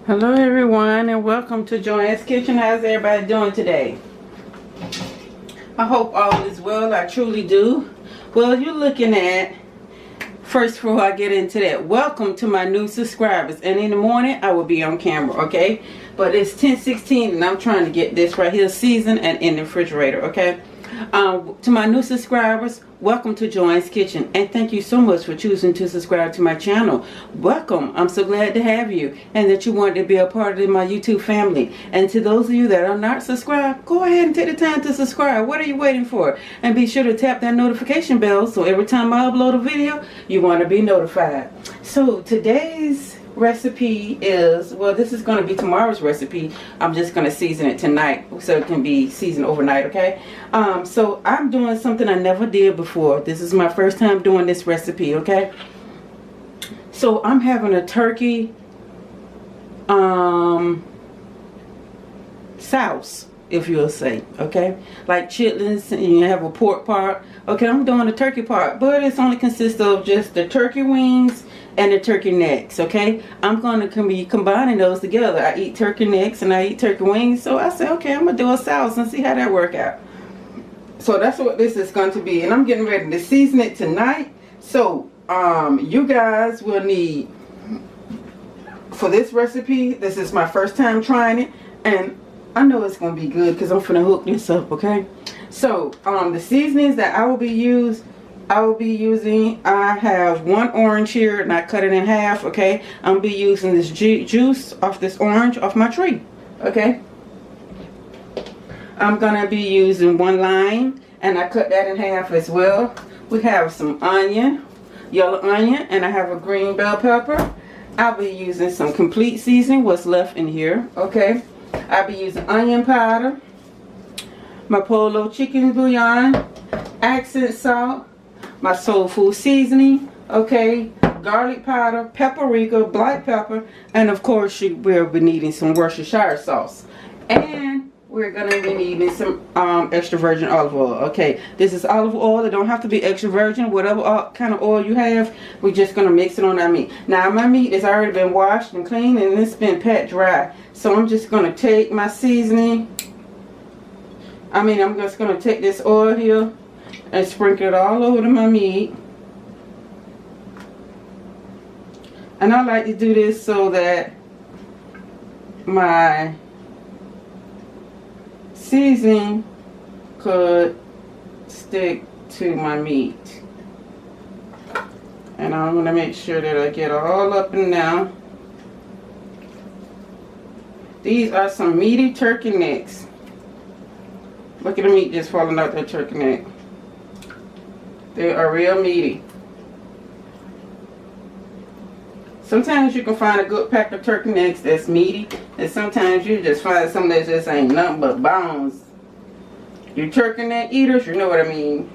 Hello everyone and welcome to Joanne's Kitchen. How's everybody doing today? I hope all is well. I truly do. Well, you're looking at, first before I get into that, welcome to my new subscribers. And in the morning I will be on camera, okay? But it's 10:16 and I'm trying to get this right here seasoned and in the refrigerator, okay? To my new subscribers, welcome to Joanne's Kitchen, and thank you so much for choosing to subscribe to my channel. Welcome. I'm so glad to have you and that you wanted to be a part of my YouTube family. And to those of you that are not subscribed, go ahead and take the time to subscribe. What are you waiting for? And be sure to tap that notification bell so every time I upload a video you want to be notified. So today's recipe is, well, this is going to be tomorrow's recipe. I'm just going to season it tonight so it can be seasoned overnight, okay? So I'm doing something I never did before. This is my first time doing this recipe, okay? So I'm having a turkey souse, if you'll say, okay? Like chitlins, and you have a pork part. Okay, I'm doing the turkey part, but it's only consists of just the turkey wings and the turkey necks, okay? I'm going to be combining those together. I eat turkey necks and I eat turkey wings, so I said, okay, I'm going to do a sauce and see how that work out. So that's what this is going to be, and I'm getting ready to season it tonight. So you guys will need, for this recipe, this is my first time trying it, and I know it's going to be good because I'm finna hook this up, okay? So the seasonings that I will be using, I have one orange here and I cut it in half, okay? I'm be using this juice off this orange off my tree, okay? I'm gonna be using one lime and I cut that in half as well. We have some onion, yellow onion, and I have a green bell pepper. I'll be using some complete seasoning, what's left in here, okay? I'll be using onion powder, my polo chicken bouillon, accent salt, my soul food seasoning, okay, garlic powder, paprika, black pepper, and of course we'll be needing some Worcestershire sauce. And we're going to be needing some extra virgin olive oil, okay? This is olive oil. It don't have to be extra virgin. Whatever kind of oil you have, we're just going to mix it on our meat. Now my meat has already been washed and cleaned and it's been pat dry. So I'm just going to take my seasoning. I'm just going to take this oil here and sprinkle it all over to my meat. And I like to do this so that my seasoning could stick to my meat. And I'm going to make sure that I get all up and down. These are some meaty turkey necks. Look at the meat just falling out that turkey neck. They are real meaty. Sometimes you can find a good pack of turkey necks that's meaty, and sometimes you just find some that just ain't nothing but bones. You turkey neck eaters, you know what I mean.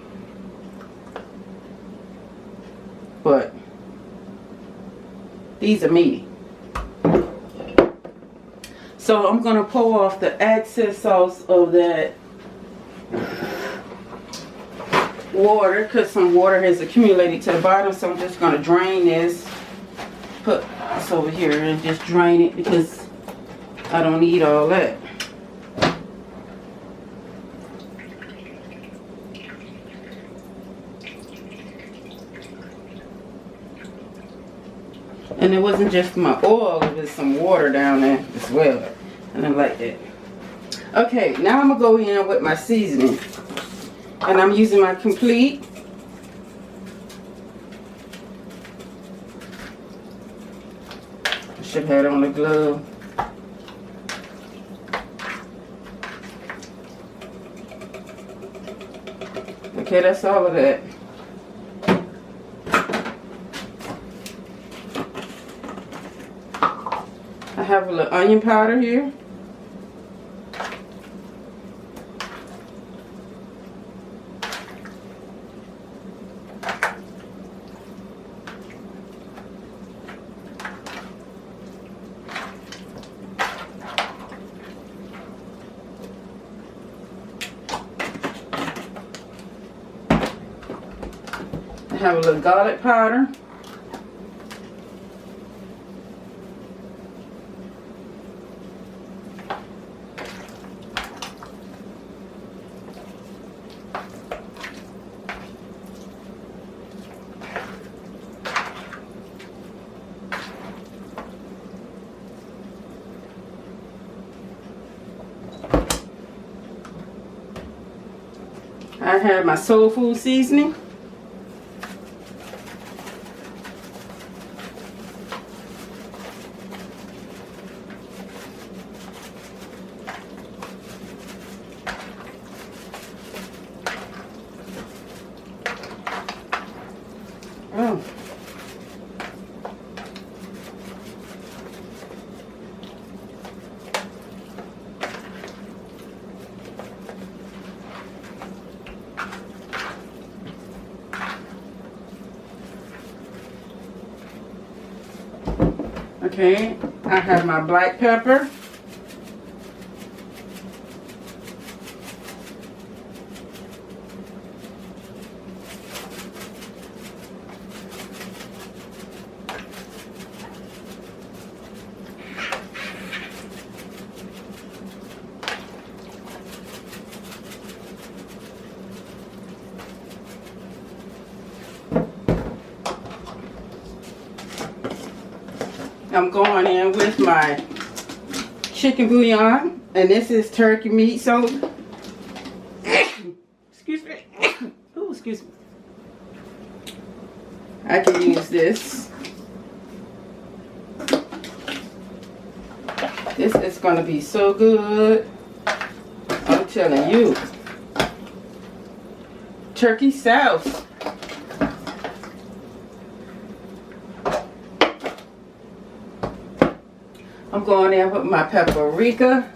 But these are meaty. So I'm going to pour off the excess sauce of that water, because some water has accumulated to the bottom. So I'm just going to drain this, put this over here and just drain it because I don't need all that. And it wasn't just my oil, it was some water down there as well. And I like that. Okay, now I'm going to go in with my seasoning. And I'm using my complete. I should have it on the glove. Okay, that's all of that. I have a little onion powder here. I have a little garlic powder. I have my soul food seasoning. Oh. Okay, I have my black pepper. I'm going in with my chicken bouillon, and this is turkey meat, so excuse me. Oh, excuse me. I can use this. This is going to be so good. I'm telling you. Turkey Souse. I'm going in with my paprika.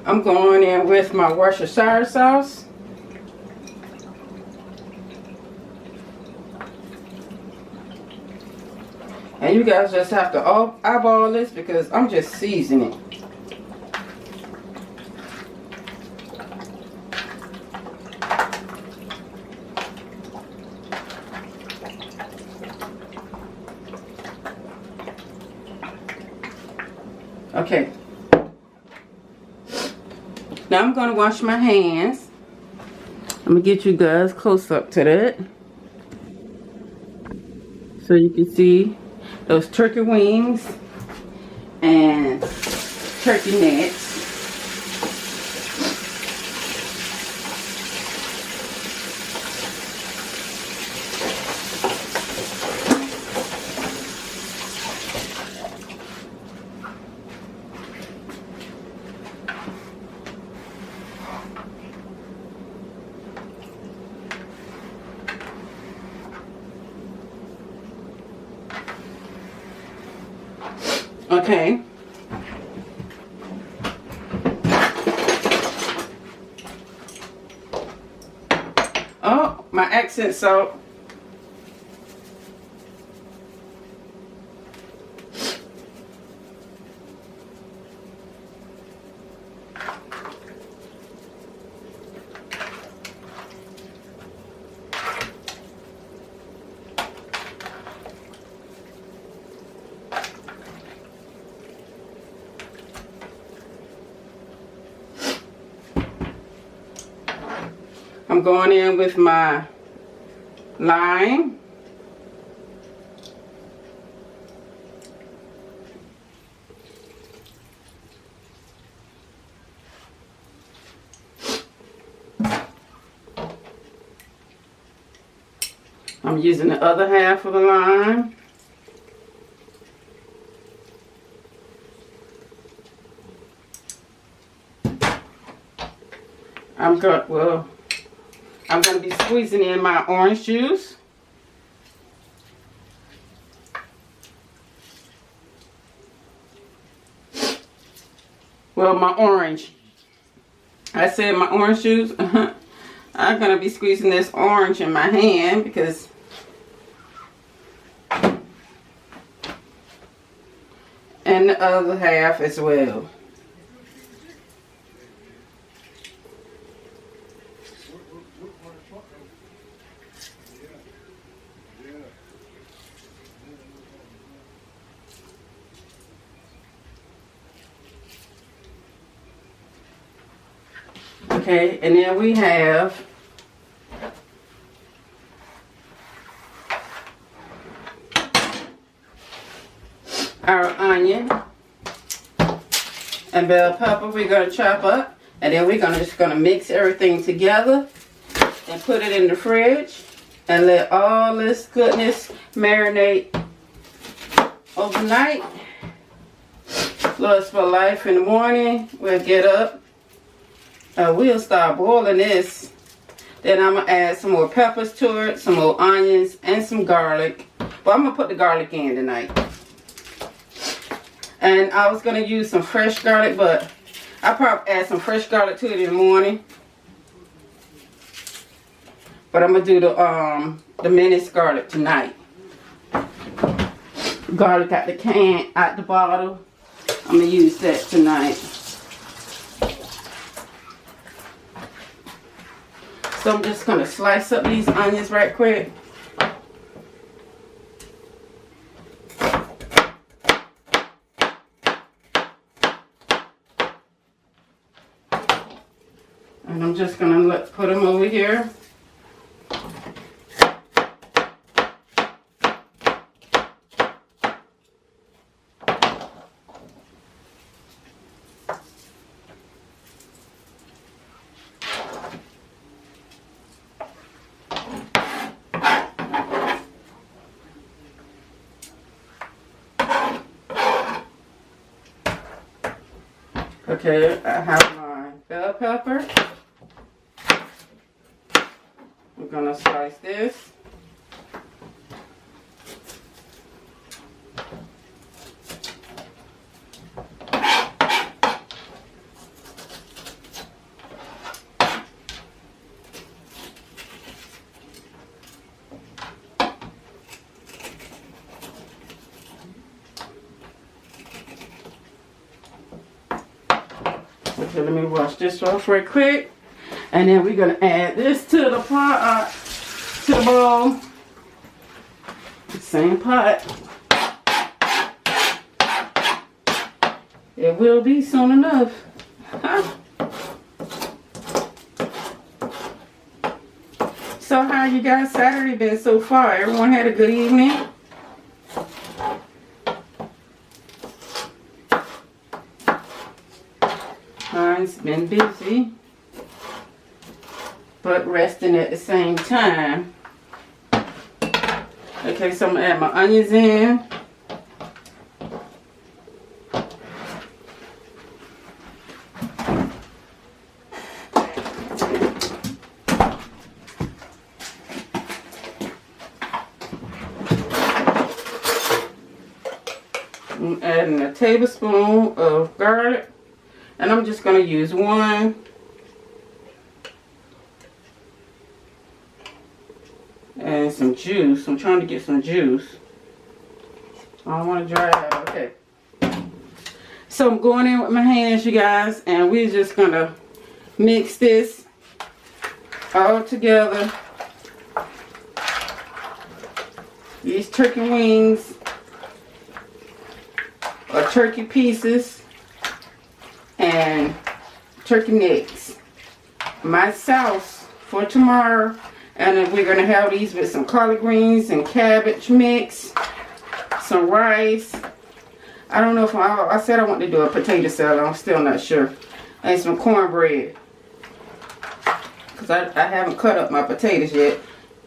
I'm going in with my Worcestershire sauce. And you guys just have to eyeball this because I'm just seasoning. Okay. Now I'm going to wash my hands. I'm going to get you guys close up to that, so you can see those turkey wings and turkey necks. Okay. Oh, my accent salt. I'm going in with my lime. I'm using the other half of the lime. I'm going to be squeezing in my orange juice. Well, my orange. I said my orange juice. I'm going to be squeezing this orange in my hand because and the other half as well. Okay, and then we have our onion and bell pepper we're going to chop up, and then we're just going to mix everything together and put it in the fridge and let all this goodness marinate overnight. Plus for life in the morning, we'll get up and we'll start boiling this. Then I'm going to add some more peppers to it, some more onions, and some garlic. But I'm going to put the garlic in tonight. And I was going to use some fresh garlic, but I'll probably add some fresh garlic to it in the morning. But I'm going to do the minced garlic tonight. Garlic out the can, out the bottle. I'm going to use that tonight. So I'm just going to slice up these onions right quick. And I'm just going to put them over here. Okay, I have my bell pepper. I'm gonna slice this. Okay, let me wash this off right quick. And then we're going to add this to the pot, to the bowl. Same pot. It will be soon enough. So how you guys Saturday been so far? Everyone had a good evening? Mine's been busy, but resting at the same time. Okay, so I'm going to add my onions in. I'm adding a tablespoon of garlic. And I'm just going to use one. And some juice. I'm trying to get some juice. I don't want to dry it out. Okay. So I'm going in with my hands, you guys. And we're just going to mix this all together. These turkey wings or turkey pieces. And turkey necks. My sauce for tomorrow. And then we're going to have these with some collard greens and cabbage mix. Some rice. I don't know if I said I want to do a potato salad. I'm still not sure. And some cornbread. Because I haven't cut up my potatoes yet.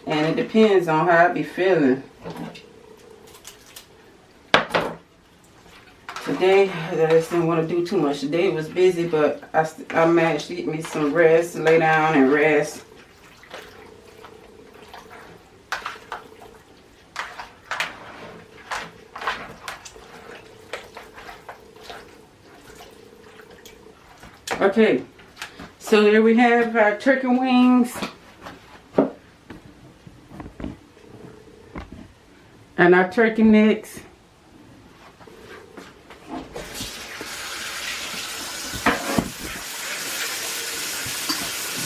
And it depends on how I be feeling. Today, I just didn't want to do too much. Today was busy, but I managed to get me some rest, lay down and rest. Okay, so here we have our turkey wings. And our turkey necks.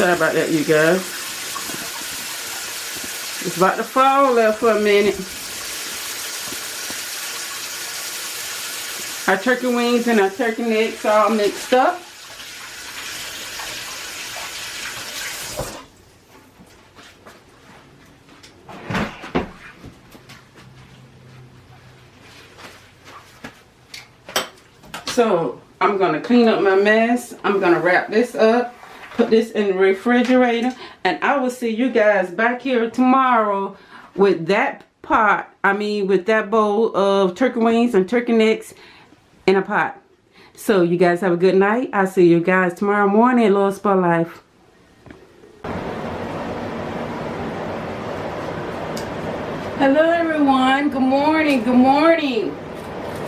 Sorry about that, you guys. It's about to fall there for a minute. Our turkey wings and our turkey necks all mixed up. So I'm going to clean up my mess. I'm going to wrap this up, put this in the refrigerator, and I will see you guys back here tomorrow with that pot. With that bowl of turkey wings and turkey necks in a pot. So you guys have a good night. I'll see you guys tomorrow morning. Lord Spa Life. Hello everyone. Good morning. Good morning.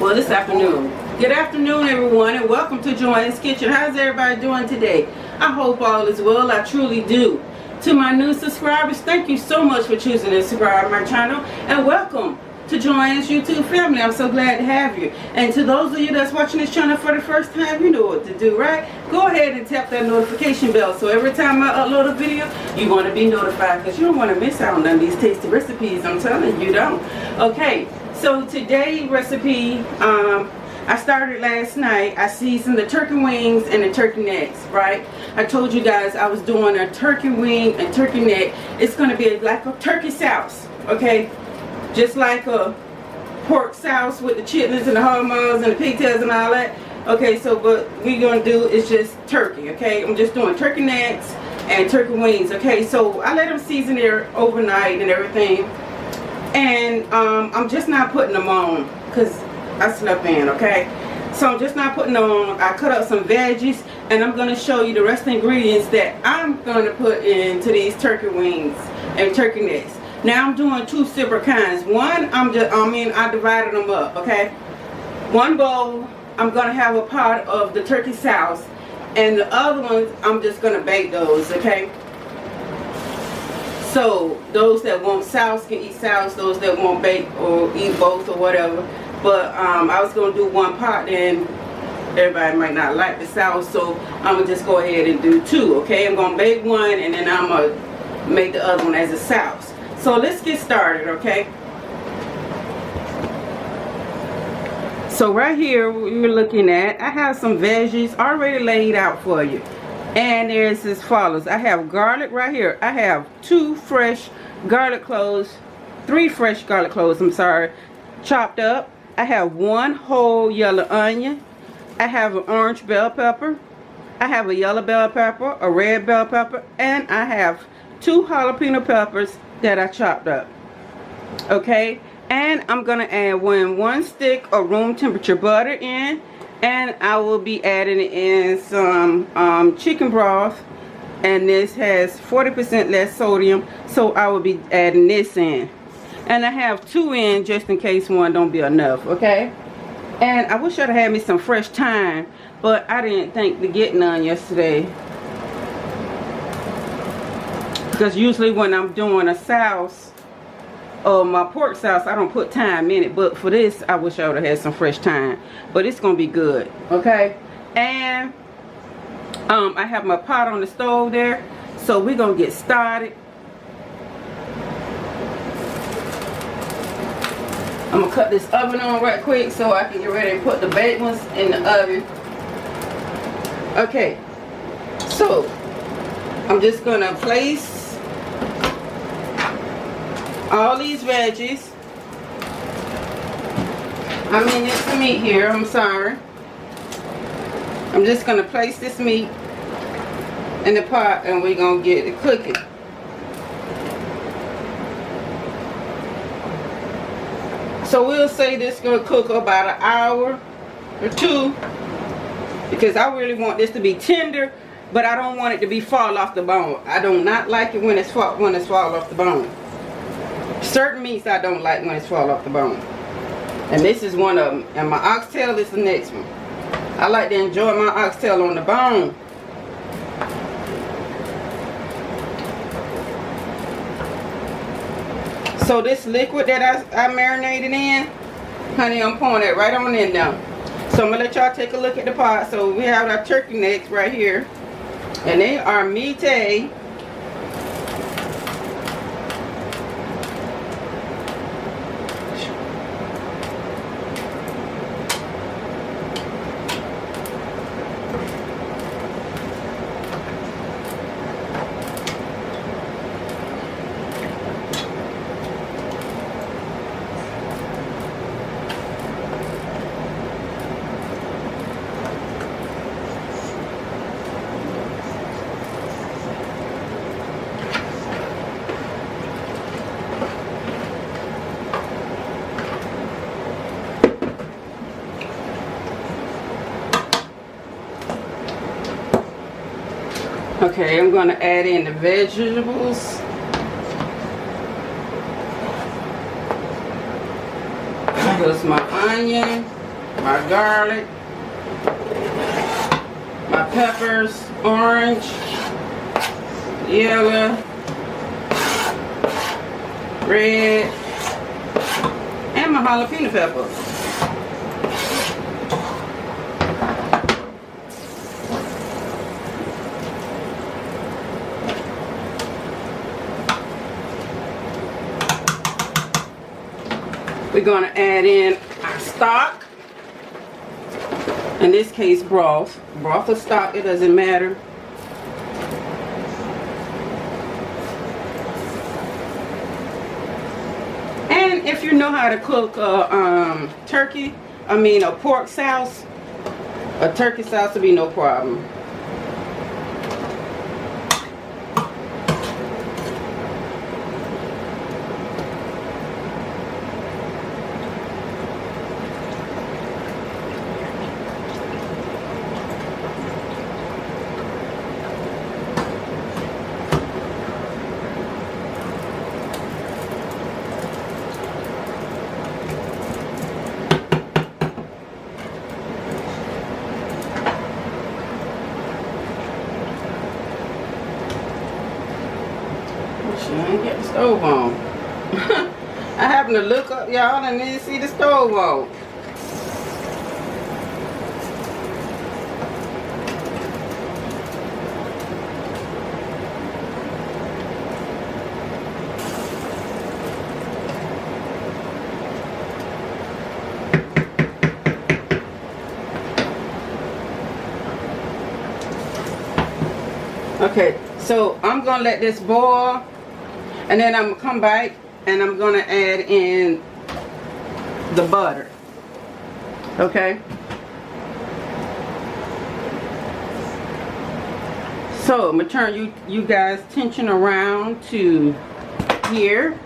Well, this afternoon. Good afternoon everyone, and welcome to Joanne's Kitchen. How's everybody doing today? I hope all is well. I truly do. To my new subscribers, thank you so much for choosing to subscribe to my channel, and welcome to Joanne's YouTube family. I'm so glad to have you. And to those of you that's watching this channel for the first time, you know what to do, right? Go ahead and tap that notification bell so every time I upload a video, you want to be notified, because you don't want to miss out on none of these tasty recipes. I'm telling you, don't. Okay, so today's recipe, I started last night. I seasoned the turkey wings and the turkey necks, right? I told you guys I was doing a turkey wing and turkey neck. It's going to be like a turkey souse, okay? Just like a pork souse with the chitlins and the hormones and the pigtails and all that. Okay, so what we're going to do is just turkey, okay? I'm just doing turkey necks and turkey wings, okay? So I let them season there overnight and everything. And I'm just not putting them on because I slept in, okay? So I'm just not putting them on. I cut up some veggies, and I'm going to show you the rest of the ingredients that I'm going to put into these turkey wings and turkey necks. Now I'm doing two separate kinds. One, I divided them up, okay? One bowl, I'm going to have a pot of the turkey souse, and the other ones, I'm just going to bake those, okay? So those that want souse can eat souse, those that want bake or eat both or whatever. But I was going to do one pot, and everybody might not like the souse, so I'm going to just go ahead and do two, okay? I'm going to bake one, and then I'm going to make the other one as a souse. So let's get started, okay? So right here, what you're looking at, I have some veggies already laid out for you. And there's as follows. I have garlic right here. I have three fresh garlic cloves, I'm sorry, chopped up. I have one whole yellow onion. I have an orange bell pepper. I have a yellow bell pepper, a red bell pepper, and I have 2 jalapeno peppers that I chopped up. Okay, and I'm gonna add one stick of room temperature butter in, and I will be adding in some chicken broth, and this has 40% less sodium, so I will be adding this in. And I have 2 in just in case one don't be enough, okay? And I wish I'd had me some fresh thyme, but I didn't think to get none yesterday. Because usually when I'm doing a souse, or my pork souse, I don't put thyme in it. But for this, I wish I would have had some fresh thyme. But it's going to be good, okay? And I have my pot on the stove there. So we're going to get started. I'm going to cut this oven on right quick so I can get ready to put the baked ones in the oven. Okay, so I'm just going to place all these veggies. It's the meat here, I'm sorry. I'm just going to place this meat in the pot, and we're going to get it cooking. So we'll say this is going to cook about an hour or 2, because I really want this to be tender, but I don't want it to fall off the bone. I do not like it when it's fall off the bone. Certain meats I don't like when it's fall off the bone. And this is one of them. And my oxtail is the next one. I like to enjoy my oxtail on the bone. So this liquid that I marinated in, honey, I'm pouring it right on in now. So I'm going to let y'all take a look at the pot. So we have our turkey necks right here. And they are meaty. Okay, I'm going to add in the vegetables. Here's my onion, my garlic, my peppers, orange, yellow, red, and my jalapeno pepper. We're going to add in our stock. In this case, broth. Broth or stock, it doesn't matter. And if you know how to cook a pork souse, a turkey souse will be no problem. I ain't get the stove on. I happened to look up, y'all, and didn't see the stove on. Okay, so I'm gonna let this boil, and then I'm gonna come back and I'm gonna add in the butter. Okay, so I'm gonna turn you guys' attention around to here,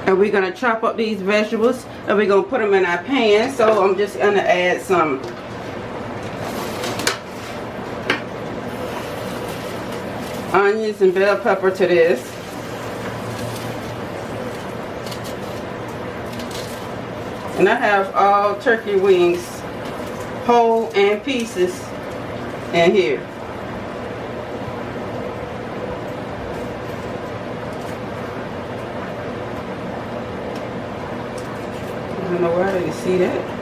and we're gonna chop up these vegetables and we're gonna put them in our pan. So I'm just gonna add some onions and bell pepper to this. And I have all turkey wings, whole and pieces, in here. I don't know why I didn't see that.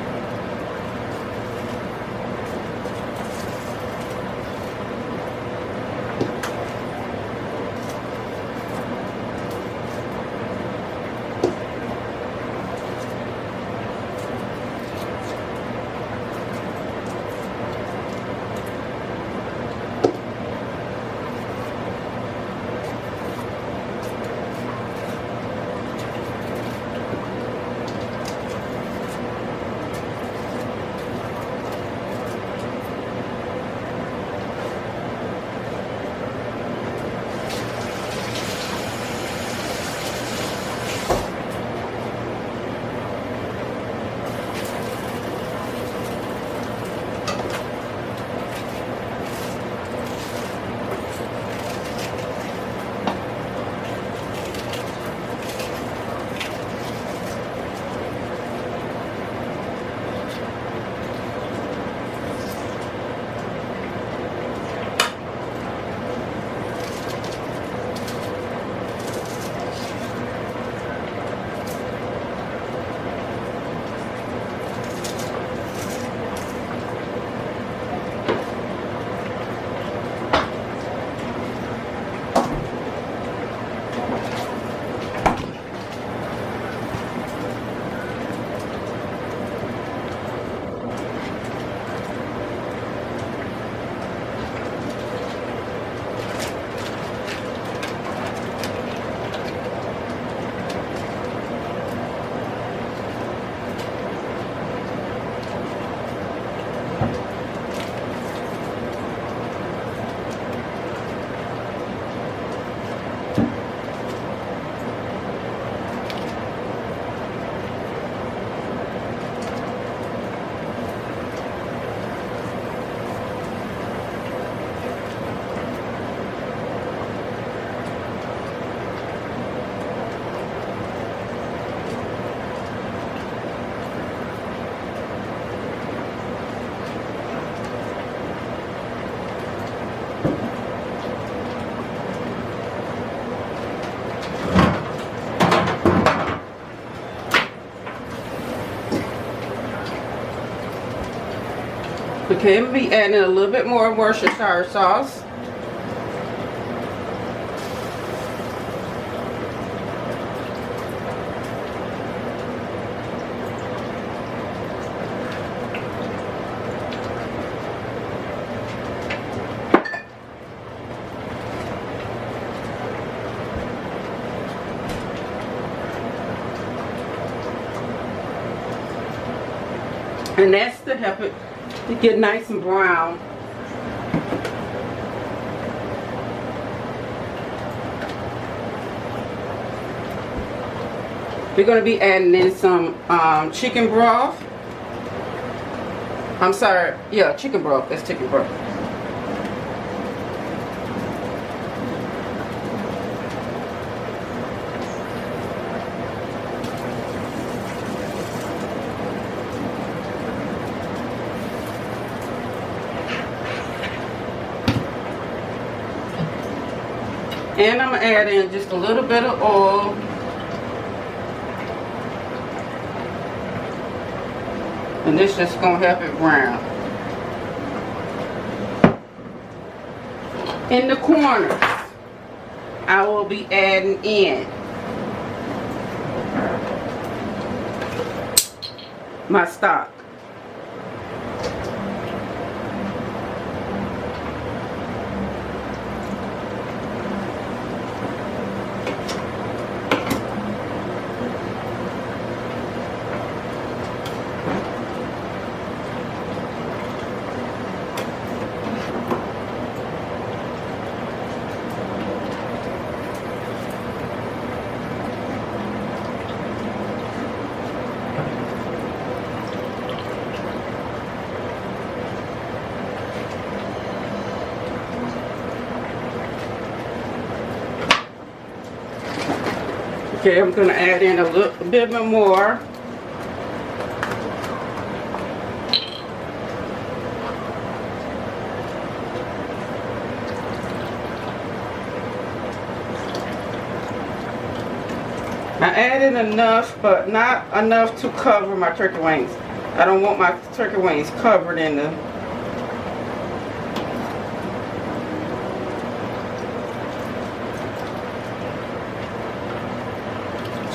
Okay, I'm gonna be adding a little bit more Worcestershire sauce. And that's to help it to get nice and brown. We're going to be adding in some chicken broth. I'm sorry, yeah, chicken broth. That's chicken broth. And I'm going to add in just a little bit of oil. And this just going to help it brown. In the corners, I will be adding in my stock. Okay, I'm going to add in a little bit more. I added enough, but not enough to cover my turkey wings. I don't want my turkey wings covered in the...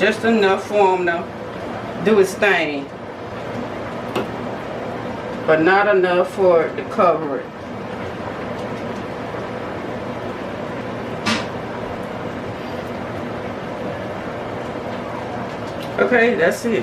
Just enough for them to do its thing, but not enough for it to cover it. Okay, that's it.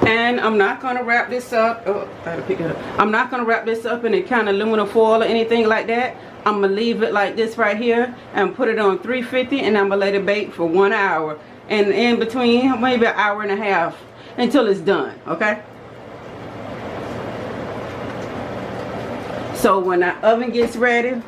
And I'm not going to wrap this up. Oh, I gotta pick it up. I'm not going to wrap this up in a kind of aluminum foil or anything like that. I'm going to leave it like this right here and put it on 350, and I'm going to let it bake for 1 hour. And in between, maybe an hour and a half until it's done, okay? So when the oven gets ready,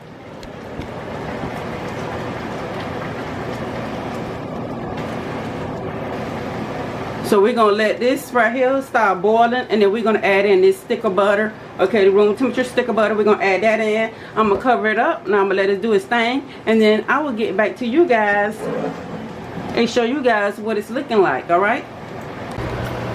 so we're going to let this right here start boiling, and then we're going to add in this stick of butter. Okay, the room temperature stick of butter, we're going to add that in. I'm going to cover it up, and I'm going to let it do its thing. And then I will get back to you guys and show you guys what it's looking like, alright?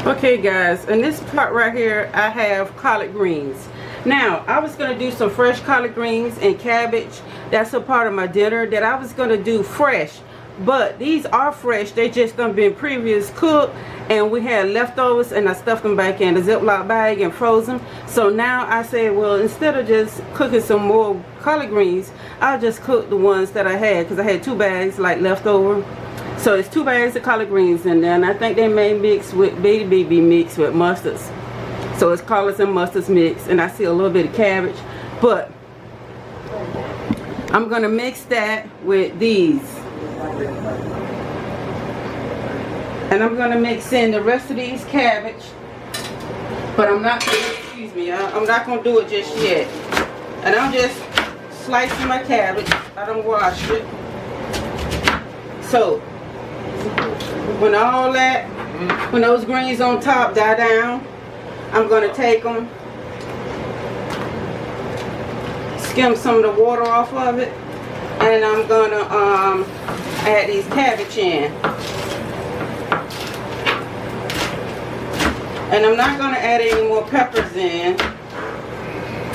Okay guys, in this part right here, I have collard greens. Now, I was going to do some fresh collard greens and cabbage. That's a part of my dinner that I was going to do fresh. But these are fresh. They just done been previous cooked, and we had leftovers, and I stuffed them back in a Ziploc bag and frozen. So now I said, well, instead of just cooking some more collard greens, I'll just cook the ones that I had, because I had 2 bags like leftover. So it's 2 bags of collard greens in there, and I think they may mix with be mixed with mustards. So it's collards and mustards mixed, and I see a little bit of cabbage. But I'm gonna mix that with these. And I'm going to mix in the rest of these cabbage, but I'm not going to, excuse me, I'm not going to do it just yet. And I'm just slicing my cabbage. I don't wash it. So when all that, when those greens on top die down, I'm going to take them, skim some of the water off of it, and I'm going to add these cabbage in. And I'm not going to add any more peppers in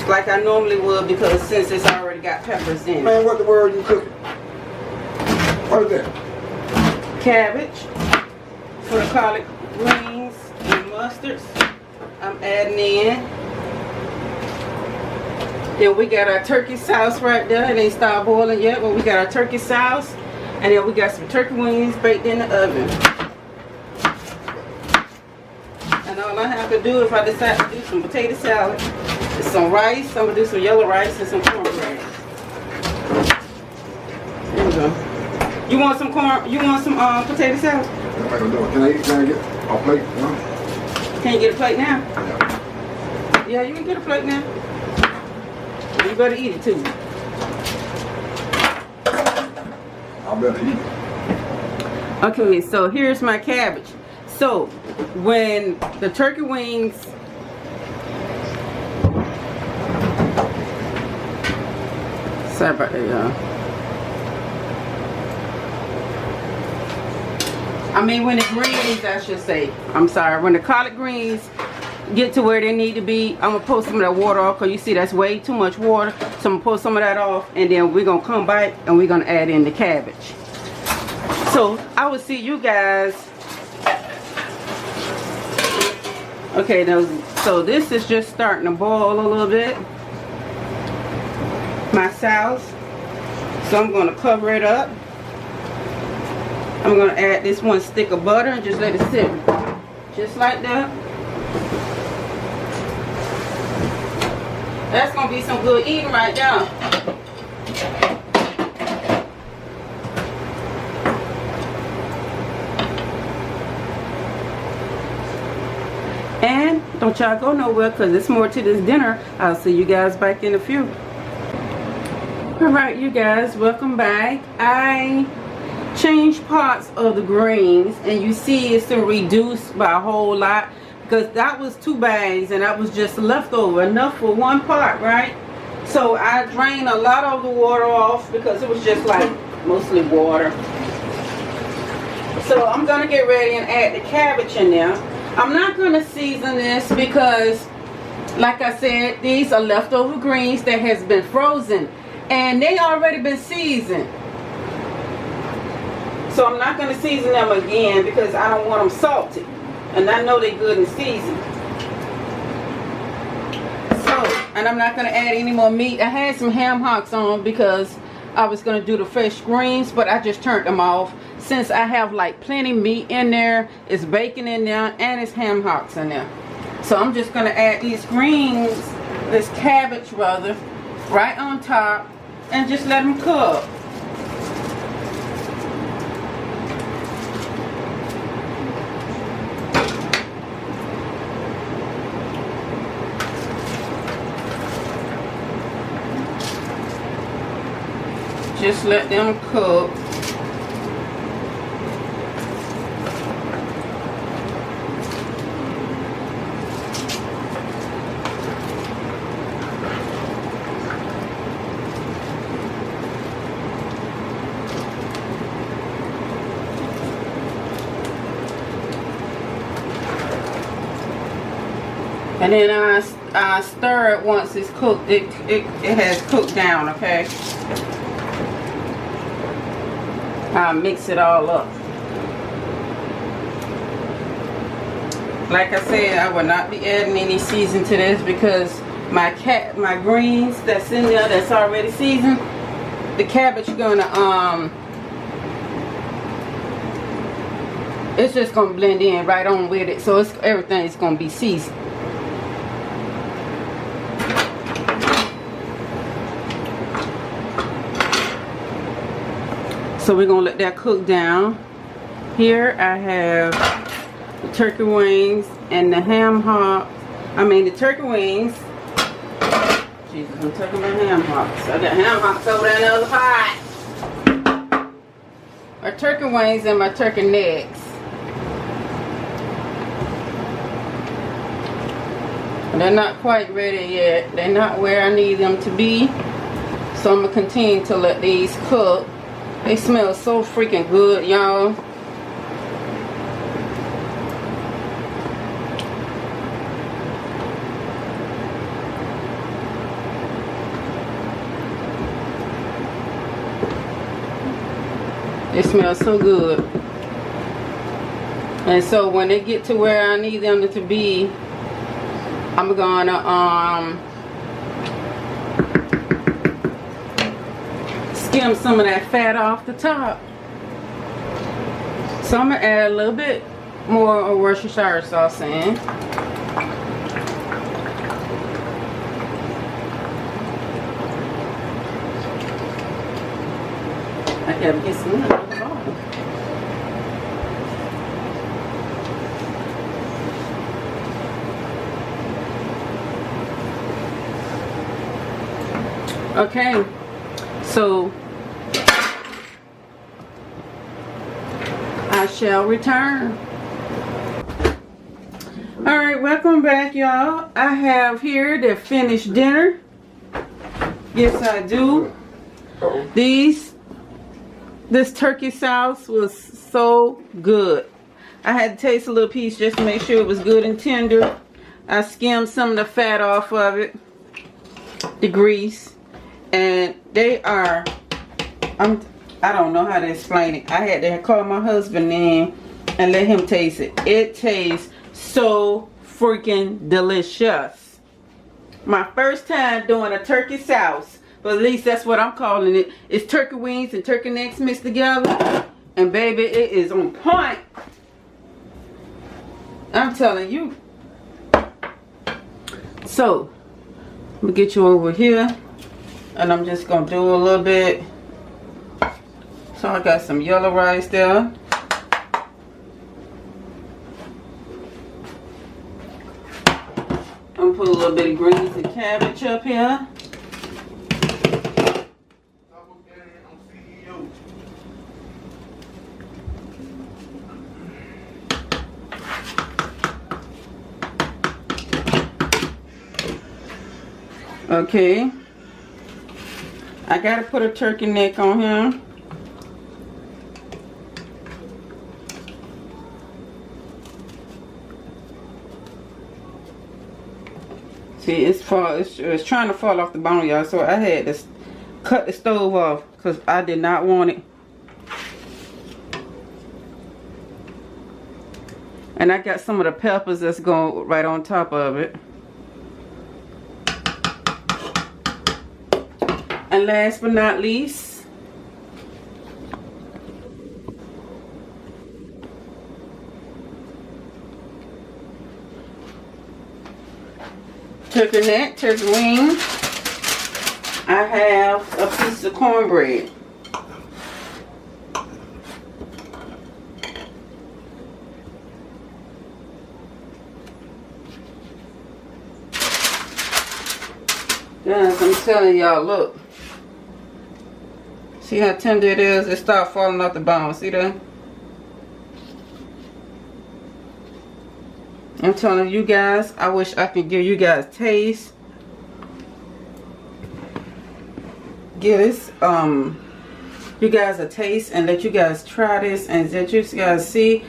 like I normally would, because since it's already got peppers in it. Man, what the world you cooking? What is that? Cabbage for the collard greens and mustards. I'm adding in. Then we got our turkey sauce right there. It ain't started boiling yet, but we got our turkey sauce. And then we got some turkey wings baked in the oven. And all I have to do, if I decide to do some potato salad, is some rice. I'm going to do some yellow rice and some cornbread. There we go. You want some corn? You want some potato salad? Can I get a plate? No? Can you get a plate now? Yeah. Yeah, you can get a plate now. You better eat it too. I better eat. Okay, so here's my cabbage. So when the turkey wings sorry about that, y'all. I mean, when the greens, I should say. I'm sorry. When the collard greens get to where they need to be, I'm going to pull some of that water off, because you see that's way too much water. So I'm going to pull some of that off, and then we're going to come back and we're going to add in the cabbage. So I will see you guys. Okay, now, so this is just starting to boil a little bit. My Souse. So I'm going to cover it up. I'm going to add this one stick of butter and just let it sit. Just like that. That's going to be some good eating right now. And don't y'all go nowhere, because there's more to this dinner. I'll see you guys back in a few. Alright, you guys, welcome back. I changed parts of the greens, and you see it's been reduced by a whole lot, because that was 2 bags and that was just leftover, enough for 1 part, right? So I drained a lot of the water off, because it was just like mostly water. So I'm gonna get ready and add the cabbage in there. I'm not gonna season this because, like I said, these are leftover greens that has been frozen, and they already been seasoned. So I'm not going to season them again, because I don't want them salty. And I know they're good and seasoned. So, and I'm not going to add any more meat. I had some ham hocks on because I was going to do the fresh greens, but I just turned them off. Since I have like plenty meat in there, it's bacon in there, and it's ham hocks in there. So I'm just going to add these greens, this cabbage rather, right on top, and just let them cook. Just let them cook. And then I stir it once it's cooked. It has cooked down, okay? I'll mix it all up. Like I said, I will not be adding any season to this, because my greens that's in there that's already seasoned, the cabbage gonna it's just gonna blend in right on with it. So everything is gonna be seasoned. So we're gonna let that cook down. Here I have the turkey wings and the ham hock. I mean the turkey wings. Jesus, I'm taking my ham hocks. I got ham hocks over there in the other pot. My turkey wings and my turkey necks. They're not quite ready yet. They're not where I need them to be. So I'm gonna continue to let these cook. They smell so freaking good, y'all. It smells so good. And so when they get to where I need them to be, I'm gonna skim some of that fat off the top. So I'm gonna add a little bit more of Worcestershire sauce in. I gotta get some of the bottom. Okay, so I shall return. Alright, welcome back, y'all. I have here the finished dinner. Yes, I do. This turkey sauce was so good. I had to taste a little piece just to make sure it was good and tender. I skimmed some of the fat off of it, the grease, and they are, I don't know how to explain it. I had to call my husband in and let him taste it. It tastes so freaking delicious. My first time doing a turkey sauce, but at least that's what I'm calling it. It's turkey wings and turkey necks mixed together, and baby, it is on point. I'm telling you. So I'm gonna get you over here, and I'm just gonna do a little bit. So I got some yellow rice there. I'm gonna put a little bit of greens and cabbage up here. Okay. I gotta put a turkey neck on here. See, it's trying to fall off the bone, y'all. So I had to cut the stove off because I did not want it. And I got some of the peppers that's going right on top of it. And last but not least, turkey neck, turkey wing. I have a piece of cornbread. Guys, I'm telling y'all, look. See how tender it is? It starts falling off the bone. See that? I'm telling you guys, I wish I could give you guys taste. Give this you guys a taste and let you guys try this and let you guys see.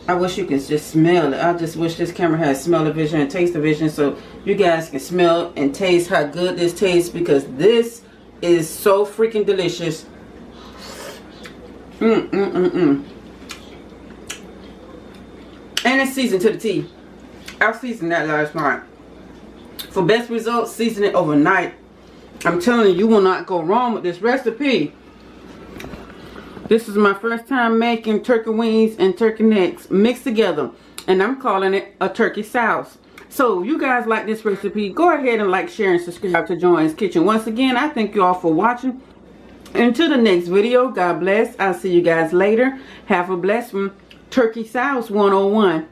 I wish you could just smell it. I just wish this camera had smell-o-vision and taste-o-vision so you guys can smell and taste how good this tastes, because this is so freaking delicious. And it's seasoned to the T. I seasoned that last night. For best results, season it overnight. I'm telling you, you will not go wrong with this recipe. This is my first time making turkey wings and turkey necks mixed together, and I'm calling it a turkey sauce. So you guys like this recipe, go ahead and like, share, and subscribe to Joanne's Kitchen. Once again, I thank you all for watching. Until the next video, God bless. I'll see you guys later. Have a blessed one. Turkey Souse 101.